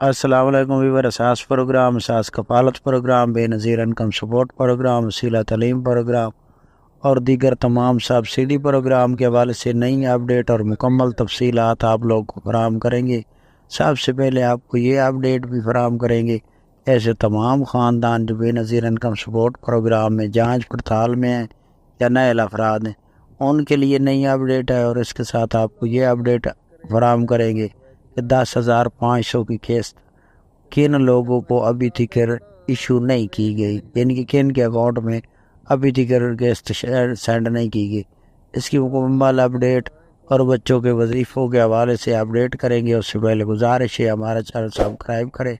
السلام علیکم ویور اساس پروگرام، اساس کفالت پروگرام، بے نظیر انکم سپورٹ پروگرام، وسیلہ تعلیم پروگرام اور دیگر تمام سبسڈی پروگرام کے حوالے سے نئی اپڈیٹ اور مکمل تفصیلات آپ لوگ کو فراہم کریں گے۔ سب سے پہلے آپ کو یہ اپڈیٹ بھی فراہم کریں گے، ایسے تمام خاندان جو بے نظیر انکم سپورٹ پروگرام میں جانچ پڑتال میں ہیں یا نئے افراد ہیں، ان کے لیے نئی اپڈیٹ ہے، اور اس کے ساتھ آپ کو یہ اپڈیٹ فراہم کریں گے کہ 10,500 کی قسط کن لوگوں کو ابھی تک ایشو نہیں کی گئی، یعنی کہ کن کے اکاؤنٹ میں ابھی تک قسط سینڈ نہیں کی گئی۔ اس کی مکمل اپڈیٹ اور بچوں کے وظیفوں کے حوالے سے اپڈیٹ کریں گے۔ اس سے پہلے گزارش ہے ہمارا چینل سبسکرائب کرے،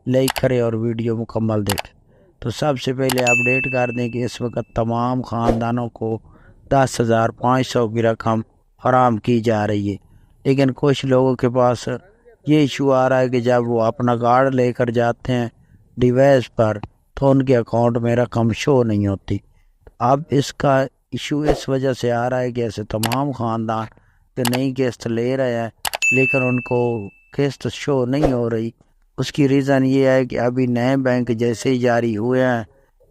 لائک کرے اور ویڈیو مکمل دیکھیں۔ تو سب سے پہلے اپڈیٹ کر دیں کہ اس وقت تمام خاندانوں کو 10,500 کی رقم فراہم کی جا رہی ہے، لیکن کچھ لوگوں کے پاس یہ ایشو آ رہا ہے کہ جب وہ اپنا کارڈ لے کر جاتے ہیں ڈیوائس پر تو ان کے اکاؤنٹ میں رقم شو نہیں ہوتی۔ اب اس کا ایشو اس وجہ سے آ رہا ہے کہ ایسے تمام خاندان جو نئی قسط لے رہے ہیں لیکن ان کو قسط شو نہیں ہو رہی، اس کی ریزن یہ ہے کہ ابھی نئے بینک جیسے ہی جاری ہوئے ہیں،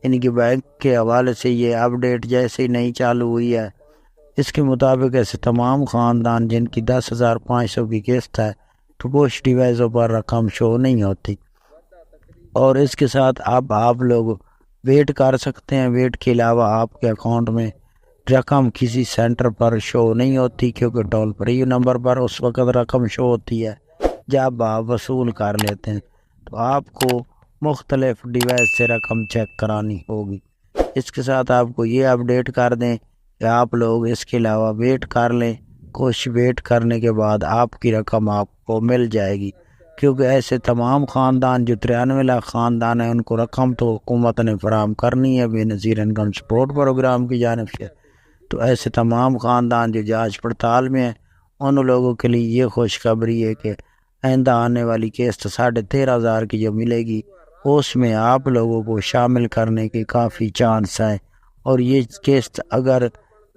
ان کے بینک کے حوالے سے یہ اپڈیٹ جیسے ہی نہیں چالو ہوئی ہے، اس کے مطابق ایسے تمام خاندان جن کی 10,500 کی قسط ہے تو کچھ ڈیوائسوں پر رقم شو نہیں ہوتی، اور اس کے ساتھ اب آپ لوگ ویٹ کر سکتے ہیں۔ ویٹ کے علاوہ آپ کے اکاؤنٹ میں رقم کسی سینٹر پر شو نہیں ہوتی، کیونکہ ٹول فری نمبر پر اس وقت رقم شو ہوتی ہے جب آپ وصول کر لیتے ہیں، تو آپ کو مختلف ڈیوائس سے رقم چیک کرانی ہوگی۔ اس کے ساتھ آپ کو یہ اپڈیٹ کر دیں کہ آپ لوگ اس کے علاوہ ویٹ کر لیں، کچھ ویٹ کرنے کے بعد آپ کی رقم آپ کو مل جائے گی، کیونکہ ایسے تمام خاندان جو 93 لاکھ خاندان ہیں ان کو رقم تو حکومت نے فراہم کرنی ہے بے نظیر انکم سپورٹ پروگرام کی جانب سے۔ تو ایسے تمام خاندان جو جانچ پڑتال میں ہیں ان لوگوں کے لیے یہ خوشخبری ہے کہ آئندہ آنے والی قسط 13,500 کی جو ملے گی اس میں آپ لوگوں کو شامل کرنے کے کافی چانس ہیں، اور یہ قسط اگر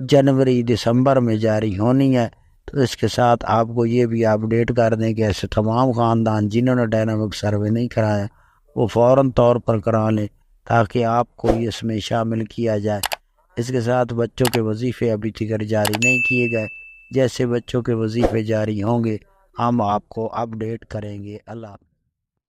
جنوری دسمبر میں جاری ہونی ہے تو اس کے ساتھ آپ کو یہ بھی اپڈیٹ کر دیں کہ ایسے تمام خاندان جنہوں نے ڈائنامک سروے نہیں کرایا وہ فوراً طور پر کرا لیں تاکہ آپ کو اس میں شامل کیا جائے۔ اس کے ساتھ بچوں کے وظیفے ابھی تک جاری نہیں کیے گئے، جیسے بچوں کے وظیفے جاری ہوں گے ہم آپ کو اپڈیٹ کریں گے۔ اللہ حافظ۔